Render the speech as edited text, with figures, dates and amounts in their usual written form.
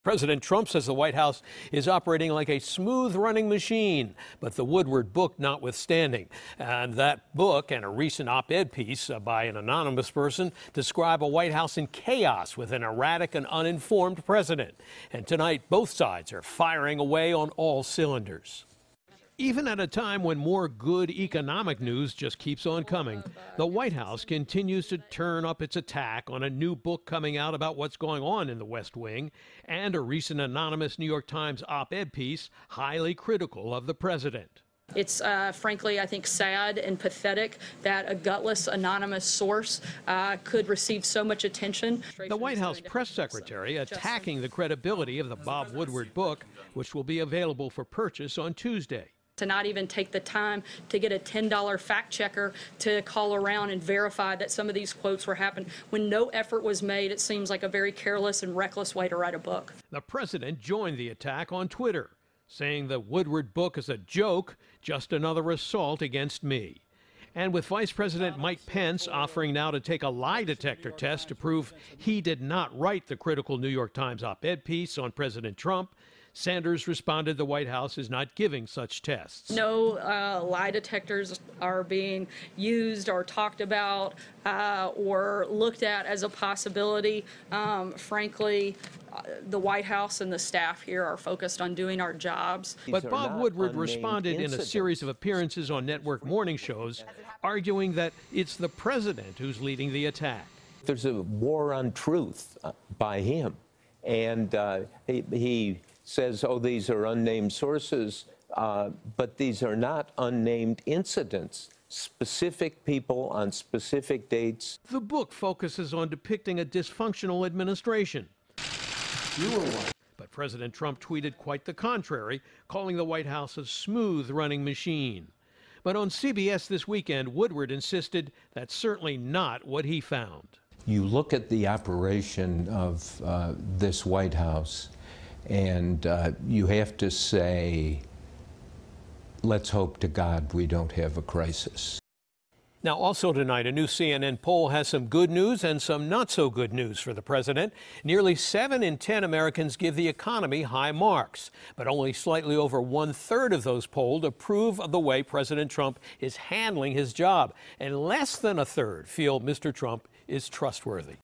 President Trump says the White House is operating like a smooth-running machine, but the Woodward book notwithstanding. And that book and a recent op-ed piece by an anonymous person describe a White House in chaos with an erratic and uninformed president. And tonight, both sides are firing away on all cylinders. Even at a time when more good economic news just keeps on coming, the White House continues to turn up its attack on a new book coming out about what's going on in the West Wing and a recent anonymous New York Times op-ed piece highly critical of the president. It's frankly, I think, sad and pathetic that a gutless anonymous source could receive so much attention. The White House press secretary attacking the credibility of the Bob Woodward book, which will be available for purchase on Tuesday. To not even take the time to get a $10 fact checker to call around and verify that some of these quotes were happening. When no effort was made, it seems like a very careless and reckless way to write a book. The president joined the attack on Twitter, saying the Woodward book is a joke, just another assault against me. And with Vice President Mike Pence offering now to take a lie detector test to prove he did not write the critical New York Times op-ed piece on President Trump, Sanders responded the White House is not giving such tests. No lie detectors are being used or talked about or looked at as a possibility. Frankly, the White House and the staff here are focused on doing our jobs. But Bob Woodward responded in a series of appearances on network morning shows, arguing that it's the president who's leading the attack. There's a war on truth by him, and he says, oh, these are unnamed sources, but these are not unnamed incidents, specific people on specific dates. The book focuses on depicting a dysfunctional administration. You were one. But President Trump tweeted quite the contrary, calling the White House a smooth-running machine. But on CBS this weekend, Woodward insisted that's certainly not what he found. You look at the operation of this White House, and you have to say, let's hope to God we don't have a crisis. Now, also tonight, a new CNN poll has some good news and some not so good news for the president. Nearly 7 in 10 Americans give the economy high marks, but only slightly over 1/3 of those polled approve of the way President Trump is handling his job, and less than 1/3 feel Mr. Trump is trustworthy.